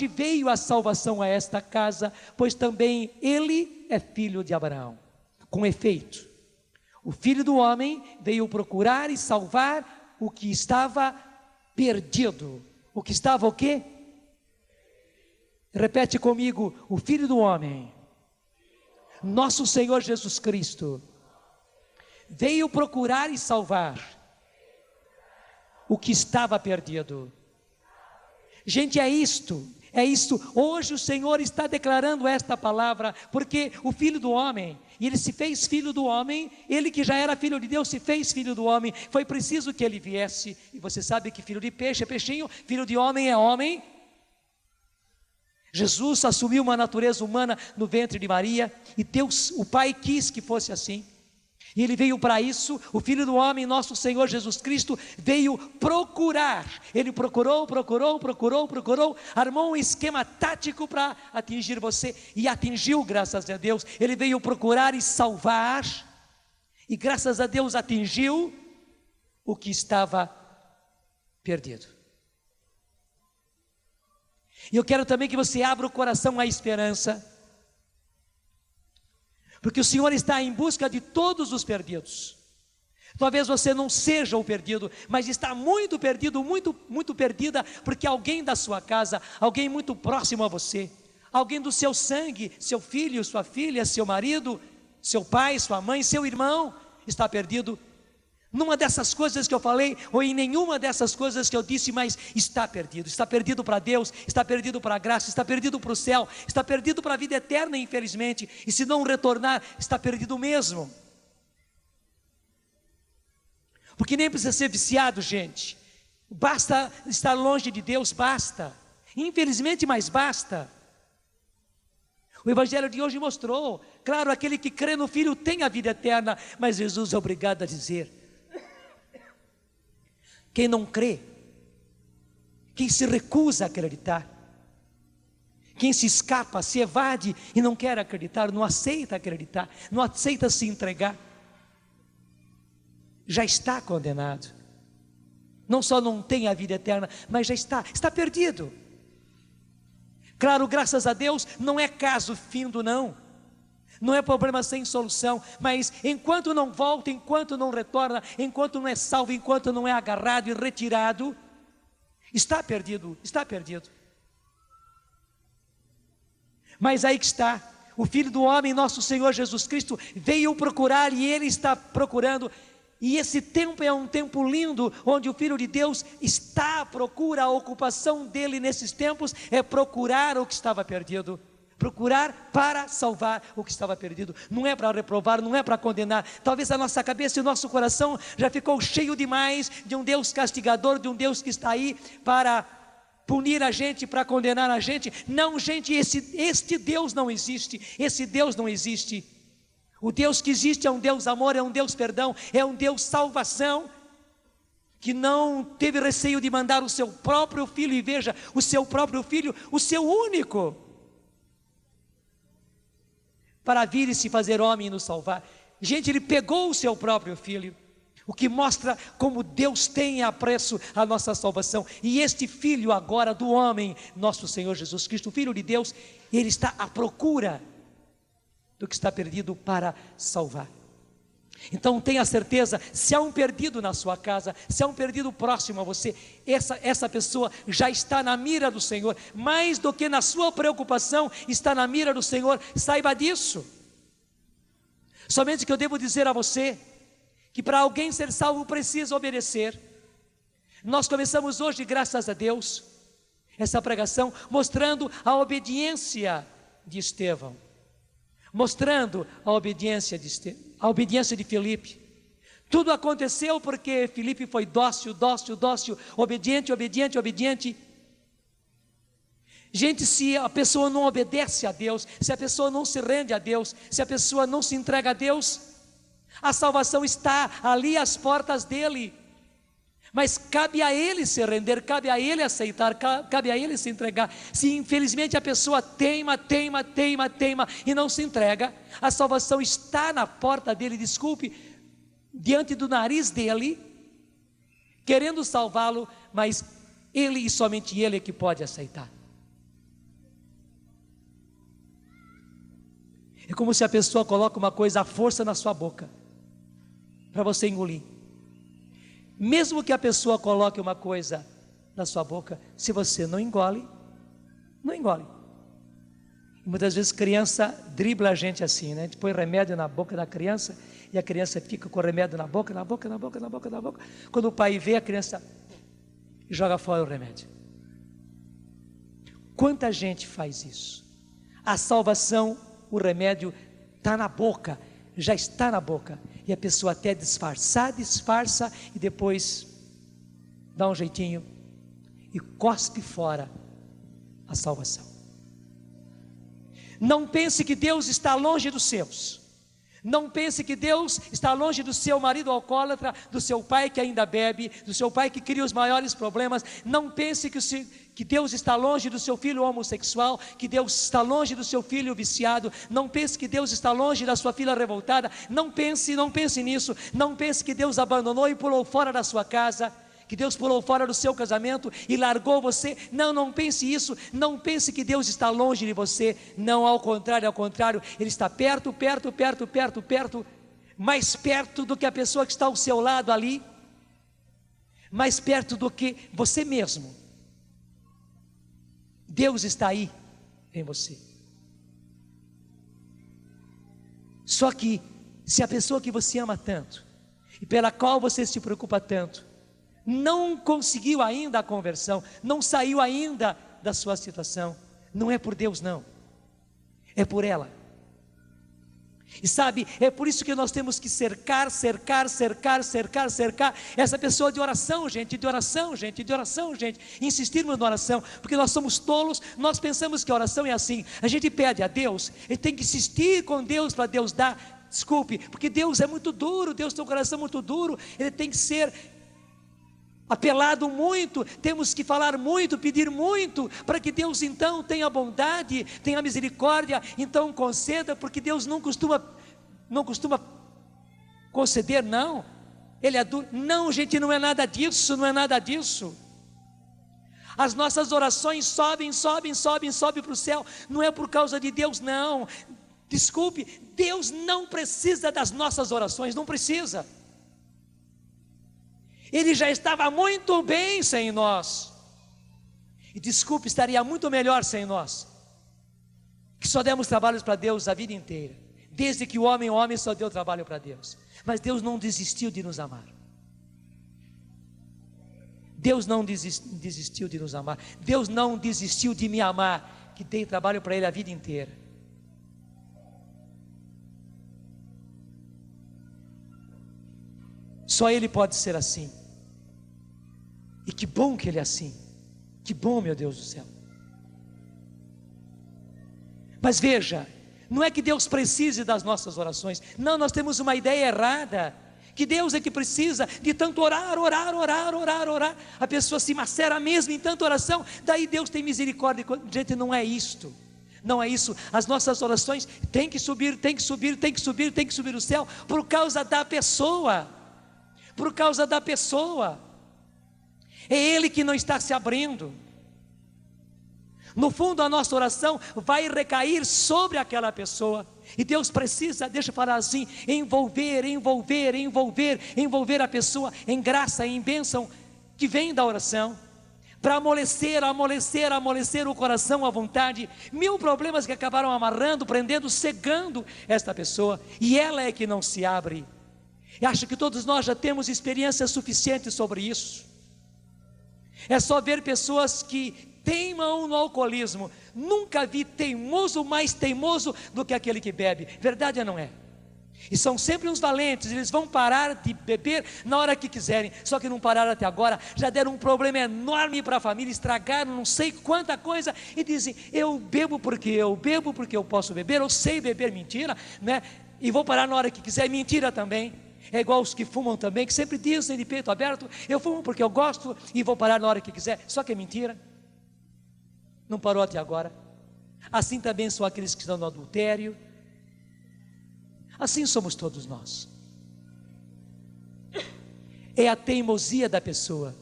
veio a salvação a esta casa, pois também ele é filho de Abraão. Com efeito, o Filho do Homem veio procurar e salvar o que estava perdido. O que estava o quê? Repete comigo: o Filho do Homem, nosso Senhor Jesus Cristo, veio procurar e salvar o que estava perdido. Gente, é isto. Hoje o Senhor está declarando esta palavra, porque o Filho do Homem, e Ele se fez Filho do Homem, Ele que já era Filho de Deus, se fez Filho do Homem, foi preciso que Ele viesse, e você sabe que filho de peixe é peixinho, filho de homem é homem. Jesus assumiu uma natureza humana no ventre de Maria, e Deus, o Pai, quis que fosse assim, e Ele veio para isso. O Filho do Homem, nosso Senhor Jesus Cristo, veio procurar. Ele procurou, armou um esquema tático para atingir você, e atingiu, graças a Deus. Ele veio procurar e salvar, e graças a Deus atingiu o que estava perdido. E eu quero também que você abra o coração à esperança, porque o Senhor está em busca de todos os perdidos. Talvez você não seja o perdido, mas está muito perdido, muito perdida, porque alguém da sua casa, alguém muito próximo a você, alguém do seu sangue, seu filho, sua filha, seu marido, seu pai, sua mãe, seu irmão, está perdido. Numa dessas coisas que eu falei, ou em nenhuma dessas coisas que eu disse, mas está perdido para Deus, está perdido para a graça, está perdido para o céu, está perdido para a vida eterna, infelizmente, e se não retornar, está perdido mesmo. Porque nem precisa ser viciado, gente, basta estar longe de Deus, basta, infelizmente, mas basta. O Evangelho de hoje mostrou, claro, aquele que crê no Filho tem a vida eterna, mas Jesus é obrigado a dizer: quem não crê, quem se recusa a acreditar, quem se escapa, se evade e não quer acreditar, não aceita acreditar, não aceita se entregar, já está condenado. Não só não tem a vida eterna, mas já está perdido. Claro, graças a Deus, não é caso findo não. Não é problema sem solução, mas enquanto não volta, enquanto não retorna, enquanto não é salvo, enquanto não é agarrado e retirado, está perdido, está perdido. Mas aí que está, o Filho do Homem, nosso Senhor Jesus Cristo, veio procurar e Ele está procurando. E esse tempo é um tempo lindo, onde o Filho de Deus está à procura. A ocupação dele nesses tempos é procurar o que estava perdido. Procurar para salvar o que estava perdido. Não é para reprovar, não é para condenar. Talvez a nossa cabeça e o nosso coração já ficou cheio demais de um Deus castigador, de um Deus que está aí para punir a gente, para condenar a gente. Não, gente, este Deus não existe. Esse Deus não existe. O Deus que existe é um Deus amor, é um Deus perdão, é um Deus salvação, que não teve receio de mandar o seu próprio Filho. E veja, o seu próprio Filho, o seu único, para vir e se fazer homem e nos salvar. Gente, Ele pegou o seu próprio Filho, o que mostra como Deus tem apreço a nossa salvação. E este Filho agora do homem, nosso Senhor Jesus Cristo, o Filho de Deus, Ele está à procura do que está perdido para salvar. Então tenha certeza, se há um perdido na sua casa, se há um perdido próximo a você, essa pessoa já está na mira do Senhor. Mais do que na sua preocupação, está na mira do Senhor. Saiba disso. Somente que eu devo dizer a você, que para alguém ser salvo precisa obedecer. Nós começamos hoje, graças a Deus, essa pregação mostrando a obediência de Estevão, mostrando a obediência de Filipe. Tudo aconteceu porque Filipe foi dócil, obediente. Gente, se a pessoa não obedece a Deus, se a pessoa não se rende a Deus, se a pessoa não se entrega a Deus, a salvação está ali às portas dele. Mas cabe a ele se render, cabe a ele aceitar, cabe a ele se entregar. Se infelizmente a pessoa teima e não se entrega, a salvação está na porta dele, diante do nariz dele, querendo salvá-lo, mas ele e somente ele é que pode aceitar. É como se a pessoa coloca uma coisa à força na sua boca, para você engolir. Mesmo que a pessoa coloque uma coisa na sua boca, se você não engole, não engole. E muitas vezes criança dribla a gente assim, né? A gente põe remédio na boca da criança e a criança fica com o remédio na boca. Quando o pai vê, a criança joga fora o remédio. Quanta gente faz isso? A salvação, o remédio está na boca, já está na boca. E a pessoa até disfarça e depois dá um jeitinho e cospe fora a salvação. Não pense que Deus está longe dos seus. Não pense que Deus está longe do seu marido alcoólatra, do seu pai que ainda bebe, do seu pai que cria os maiores problemas. Não pense que Deus está longe do seu filho homossexual, que Deus está longe do seu filho viciado. Não pense que Deus está longe da sua filha revoltada. Não pense nisso. Não pense que Deus abandonou e pulou fora da sua casa, que Deus pulou fora do seu casamento e largou você. Não pense isso. Não pense que Deus está longe de você. Não, ao contrário, Ele está perto, mais perto do que a pessoa que está ao seu lado ali, mais perto do que você mesmo. Deus está aí em você. Só que se a pessoa que você ama tanto e pela qual você se preocupa tanto não conseguiu ainda a conversão, não saiu ainda da sua situação, não é por Deus não, é por ela. E sabe, é por isso que nós temos que cercar essa pessoa de oração, gente, insistirmos na oração, porque nós somos tolos. Nós pensamos que a oração é assim, a gente pede a Deus, ele tem que insistir com Deus para Deus dar. Desculpe, porque Deus é muito duro, Deus tem um coração muito duro, ele tem que ser apelado muito, temos que falar muito, pedir muito, para que Deus então tenha bondade, tenha misericórdia, então conceda, porque Deus não costuma conceder, não. ele é duro. Não, gente, não é nada disso, não é nada disso. As nossas orações sobem para o céu, não é por causa de Deus, não. Desculpe, Deus não precisa das nossas orações, não precisa. Ele já estava muito bem sem nós. E desculpe, estaria muito melhor sem nós, que só demos trabalhos para Deus a vida inteira. Desde que o homem só deu trabalho para Deus. Mas Deus não desistiu de nos amar. Deus não desistiu de nos amar. Deus não desistiu de me amar, que dei trabalho para Ele a vida inteira. Só Ele pode ser assim. E que bom que Ele é assim. Que bom, meu Deus do céu. Mas veja, não é que Deus precise das nossas orações. Não, nós temos uma ideia errada, que Deus é que precisa de tanto orar. A pessoa se macera mesmo em tanta oração, daí Deus tem misericórdia. Gente, não é isto. Não é isso. As nossas orações têm que subir o céu, por causa da pessoa. Por causa da pessoa. É Ele que não está se abrindo. No fundo, a nossa oração vai recair sobre aquela pessoa. E Deus precisa, deixa eu falar assim, envolver a pessoa em graça, em bênção que vem da oração, para amolecer o coração, a vontade. 1000 problemas que acabaram amarrando, prendendo, cegando esta pessoa, e ela é que não se abre. E acho que todos nós já temos experiência suficiente sobre isso. É só ver pessoas que teimam no alcoolismo. Nunca vi teimoso mais teimoso do que aquele que bebe. Verdade ou não é? E são sempre uns valentes. Eles vão parar de beber na hora que quiserem. Só que não pararam até agora. Já deram um problema enorme para a família. Estragaram não sei quanta coisa. E dizem, eu bebo porque eu posso beber. Eu sei beber, mentira, né? E vou parar na hora que quiser. Mentira também. É igual os que fumam também, que sempre dizem de peito aberto, eu fumo porque eu gosto e vou parar na hora que quiser. Só que é mentira. Não parou até agora. Assim também são aqueles que estão no adultério. Assim somos todos nós. É a teimosia da pessoa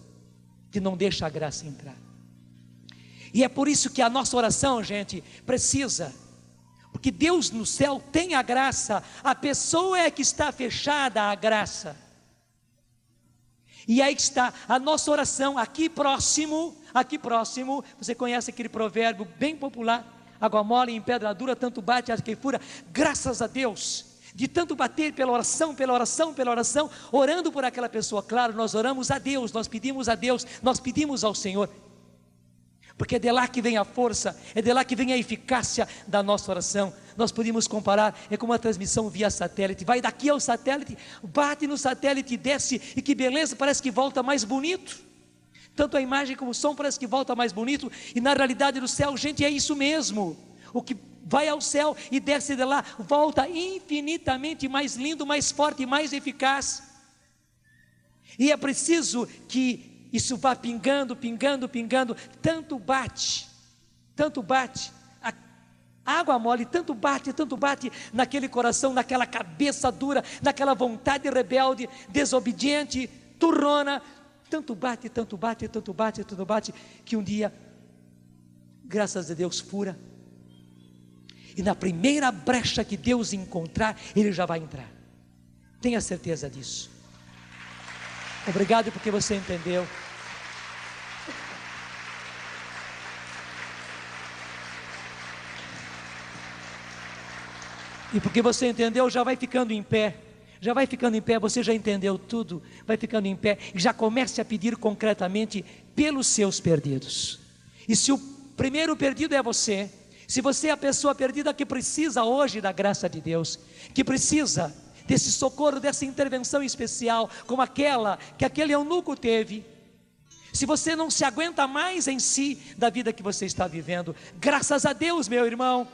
que não deixa a graça entrar. E é por isso que a nossa oração, gente, precisa, porque Deus no céu tem a graça, a pessoa é que está fechada à graça. E aí está a nossa oração aqui próximo, você conhece aquele provérbio bem popular, água mole em pedra dura, tanto bate a quem fura. Graças a Deus, de tanto bater pela oração, orando por aquela pessoa. Claro, nós oramos a Deus, nós pedimos ao Senhor, porque é de lá que vem a força, é de lá que vem a eficácia da nossa oração. Nós podemos comparar, é como uma transmissão via satélite, vai daqui ao satélite, bate no satélite, desce, e que beleza, parece que volta mais bonito. Tanto a imagem como o som parece que volta mais bonito. E na realidade do céu, gente, é isso mesmo. O que vai ao céu e desce de lá, volta infinitamente mais lindo, mais forte, mais eficaz. E é preciso que isso vá pingando, tanto bate, a água mole, tanto bate naquele coração, naquela cabeça dura, naquela vontade rebelde, desobediente, turrona, tanto bate, que um dia, graças a Deus, fura, e na primeira brecha que Deus encontrar, Ele já vai entrar. Tenha certeza disso. Obrigado porque você entendeu. E porque você entendeu, já vai ficando em pé. Você já entendeu tudo, vai ficando em pé e já comece a pedir concretamente pelos seus perdidos. E se o primeiro perdido é você, se você é a pessoa perdida que precisa hoje da graça de Deus, que precisa desse socorro, dessa intervenção especial, como aquela que aquele eunuco teve, se você não se aguenta mais em si da vida que você está vivendo, graças a Deus, meu irmão,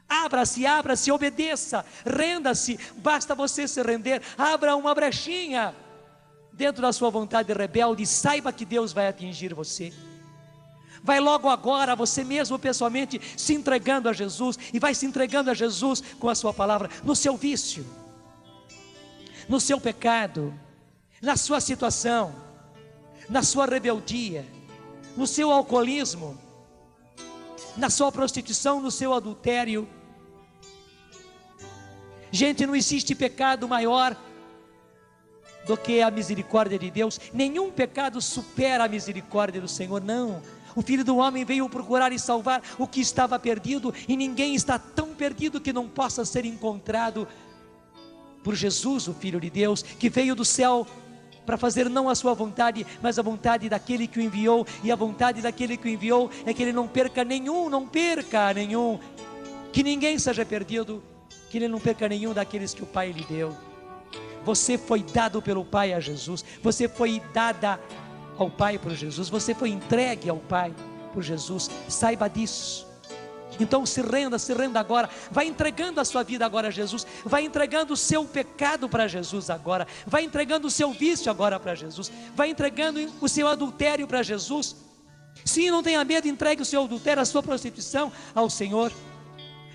abra-se, obedeça, renda-se, basta você se render, abra uma brechinha dentro da sua vontade rebelde e saiba que Deus vai atingir você. Vai logo agora, você mesmo pessoalmente, se entregando a Jesus, e vai se entregando a Jesus com a sua palavra, no seu vício, no seu pecado, na sua situação, na sua rebeldia, no seu alcoolismo, na sua prostituição, no seu adultério. Gente, não existe pecado maior do que a misericórdia de Deus. Nenhum pecado supera a misericórdia do Senhor, não. O Filho do Homem veio procurar e salvar o que estava perdido, e ninguém está tão perdido que não possa ser encontrado por Jesus, o Filho de Deus, que veio do céu para fazer não a sua vontade, mas a vontade daquele que o enviou. E a vontade daquele que o enviou é que ele não perca nenhum, que ninguém seja perdido, que ele não perca nenhum daqueles que o Pai lhe deu. Você foi dado pelo Pai a Jesus, você foi dada ao Pai por Jesus, você foi entregue ao Pai por Jesus, saiba disso. Então se renda agora, vai entregando a sua vida agora a Jesus, vai entregando o seu pecado para Jesus agora, vai entregando o seu vício agora para Jesus, vai entregando o seu adultério para Jesus. Sim, não tenha medo, entregue o seu adultério, a sua prostituição ao Senhor,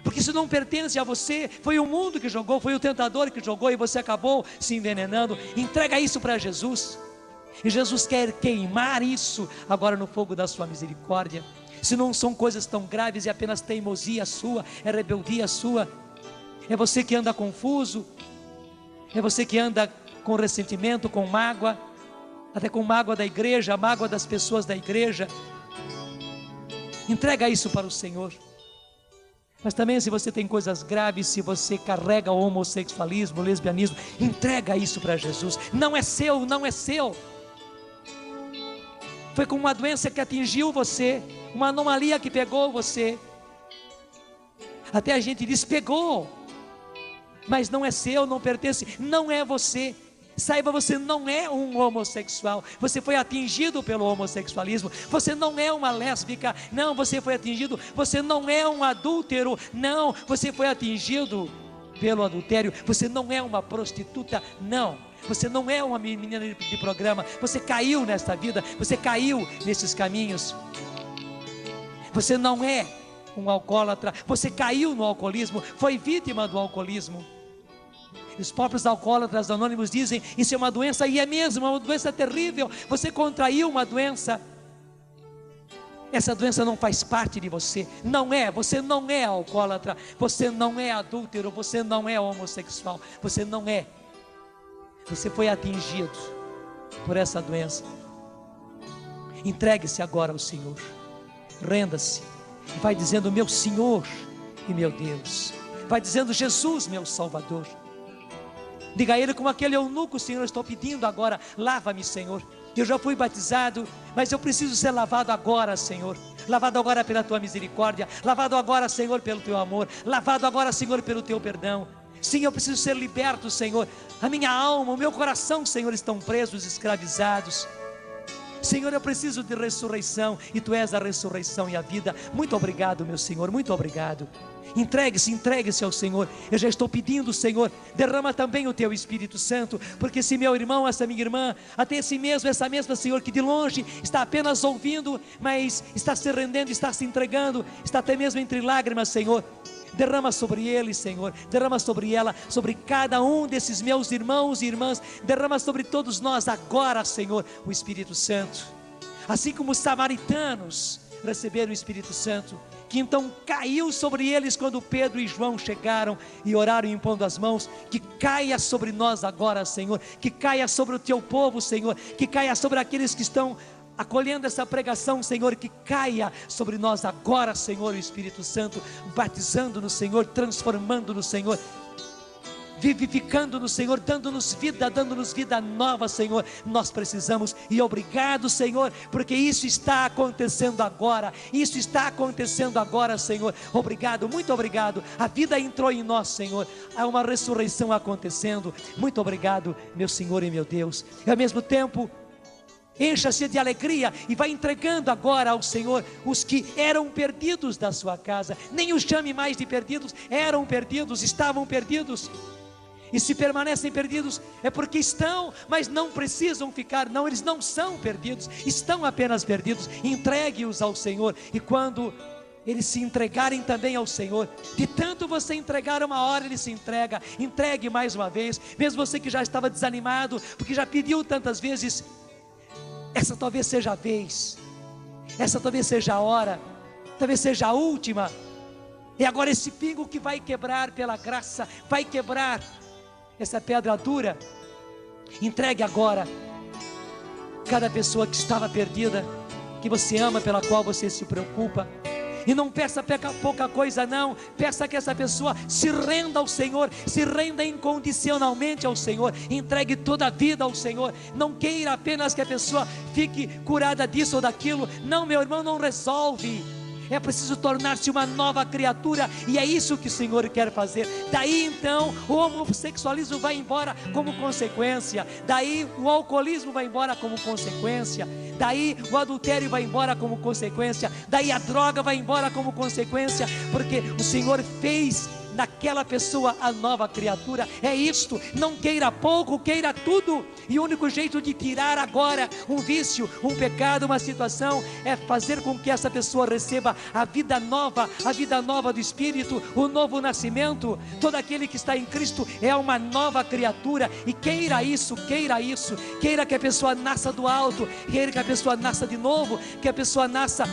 porque isso não pertence a você, foi o mundo que jogou, foi o tentador que jogou e você acabou se envenenando. Entrega isso para Jesus, e Jesus quer queimar isso agora no fogo da sua misericórdia. Se não são coisas tão graves, é apenas teimosia sua, é rebeldia sua, é você que anda confuso, é você que anda com ressentimento, com mágoa, até com mágoa da igreja, a mágoa das pessoas da igreja. Entrega isso para o Senhor. Mas também, se você tem coisas graves, se você carrega o homossexualismo, o lesbianismo, entrega isso para Jesus. Não é seu, não é seu. Foi com uma doença que atingiu você, uma anomalia que pegou você. Até a gente diz pegou, mas não é seu, não pertence, não é você. Saiba, você não é um homossexual, você foi atingido pelo homossexualismo. Você não é uma lésbica, não, você foi atingido. Você não é um adúltero, não, você foi atingido pelo adultério. Você não é uma prostituta, não, você não é uma menina de programa. Você caiu nesta vida, você caiu nesses caminhos. Você não é um alcoólatra, você caiu no alcoolismo, foi vítima do alcoolismo. Os próprios alcoólatras anônimos dizem: isso é uma doença, e é mesmo, é uma doença terrível. Você contraiu uma doença, essa doença não faz parte de você, não é, você não é alcoólatra, você não é adúltero, você não é homossexual, você não é. Você foi atingido por essa doença. Entregue-se agora ao Senhor, renda-se, e vai dizendo: meu Senhor e meu Deus, vai dizendo: Jesus, meu Salvador. Diga a Ele como aquele eunuco: Senhor, eu estou pedindo agora, lava-me, Senhor. Eu já fui batizado, mas eu preciso ser lavado agora, Senhor. Lavado agora pela Tua misericórdia, lavado agora, Senhor, pelo Teu amor, lavado agora, Senhor, pelo Teu perdão. Sim, eu preciso ser liberto, Senhor. A minha alma, o meu coração, Senhor, estão presos, escravizados. Senhor, eu preciso de ressurreição, e Tu és a ressurreição e a vida. Muito obrigado, meu Senhor, muito obrigado. Entregue-se ao Senhor. Eu já estou pedindo, Senhor, derrama também o Teu Espírito Santo, porque se meu irmão, essa minha irmã, até esse mesmo, essa mesma, Senhor, que de longe está apenas ouvindo, mas está se rendendo, está se entregando, está até mesmo entre lágrimas, Senhor, derrama sobre ele, Senhor, derrama sobre ela, sobre cada um desses meus irmãos e irmãs, derrama sobre todos nós agora, Senhor, o Espírito Santo. Assim como os samaritanos receberam o Espírito Santo, que então caiu sobre eles quando Pedro e João chegaram e oraram impondo as mãos, que caia sobre nós agora, Senhor, que caia sobre o Teu povo, Senhor, que caia sobre aqueles que estão acolhendo essa pregação, Senhor, que caia sobre nós agora, Senhor, o Espírito Santo, batizando-nos, Senhor, transformando-nos, Senhor, vivificando-nos, Senhor, dando-nos vida nova, Senhor. Nós precisamos, e obrigado, Senhor, porque isso está acontecendo agora, Senhor. Obrigado, muito obrigado. A vida entrou em nós, Senhor, há uma ressurreição acontecendo. Muito obrigado, meu Senhor e meu Deus. E ao mesmo tempo, encha-se de alegria e vai entregando agora ao Senhor os que eram perdidos da sua casa. Nem os chame mais de perdidos, eram perdidos, estavam perdidos. E se permanecem perdidos é porque estão, mas não precisam ficar. Não, eles não são perdidos, estão apenas perdidos. Entregue-os ao Senhor, e quando eles se entregarem também ao Senhor. De tanto você entregar, uma hora Ele se entrega. Entregue mais uma vez, mesmo você que já estava desanimado, porque já pediu tantas vezes. Essa talvez seja a vez, essa talvez seja a hora, talvez seja a última. E agora esse pingo que vai quebrar pela graça, vai quebrar essa pedra dura. Entregue agora cada pessoa que estava perdida, que você ama, pela qual você se preocupa. E não peça pouca coisa não, peça que essa pessoa se renda ao Senhor, se renda incondicionalmente ao Senhor, entregue toda a vida ao Senhor. Não queira apenas que a pessoa fique curada disso ou daquilo. Não, meu irmão, não resolve. É preciso tornar-se uma nova criatura, e é isso que o Senhor quer fazer. Daí então o homossexualismo vai embora como consequência, daí o alcoolismo vai embora como consequência, daí o adultério vai embora como consequência, daí a droga vai embora como consequência, porque o Senhor fez naquela pessoa a nova criatura. É isto, não queira pouco, queira tudo. E o único jeito de tirar agora um vício, um pecado, uma situação, é fazer com que essa pessoa receba a vida nova do Espírito, o novo nascimento. Todo aquele que está em Cristo é uma nova criatura, e queira isso, queira que a pessoa nasça do alto, queira que a pessoa nasça de novo, que a pessoa nasça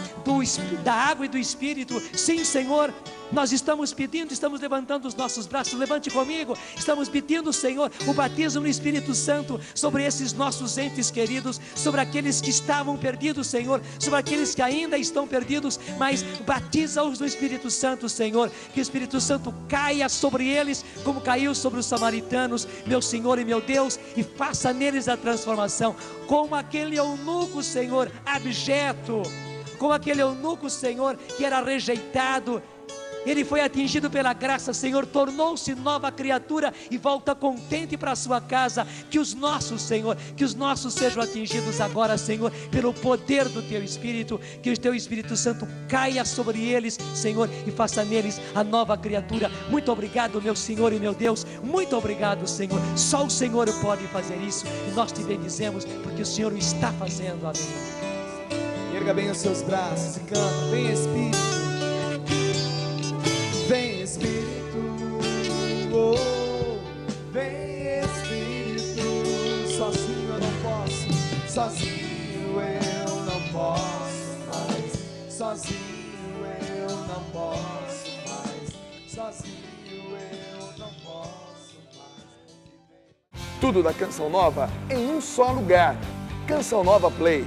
da água e do Espírito. Sim, Senhor, nós estamos pedindo, estamos levantando os nossos braços. Levante comigo. Estamos pedindo, Senhor, o batismo no Espírito Santo sobre esses nossos entes queridos, sobre aqueles que estavam perdidos, Senhor, sobre aqueles que ainda estão perdidos, mas batiza-os no Espírito Santo, Senhor. Que o Espírito Santo caia sobre eles como caiu sobre os samaritanos, meu Senhor e meu Deus, e faça neles a transformação, como aquele eunuco, Senhor, abjeto, como aquele eunuco, Senhor, que era rejeitado. Ele foi atingido pela graça, Senhor, tornou-se nova criatura e volta contente para a sua casa. Que os nossos, Senhor, que os nossos sejam atingidos agora, Senhor, pelo poder do Teu Espírito. Que o Teu Espírito Santo caia sobre eles, Senhor, e faça neles a nova criatura. Muito obrigado, meu Senhor e meu Deus. Muito obrigado, Senhor. Só o Senhor pode fazer isso, e nós Te bendizemos porque o Senhor o está fazendo. Amém. Erga bem os seus braços e canta. Vem Espírito, vem Espírito, oh, vem Espírito. Sozinho eu não posso, sozinho eu não posso mais, sozinho eu não posso mais, sozinho eu não posso mais. Tudo da Canção Nova em um só lugar. Canção Nova Play.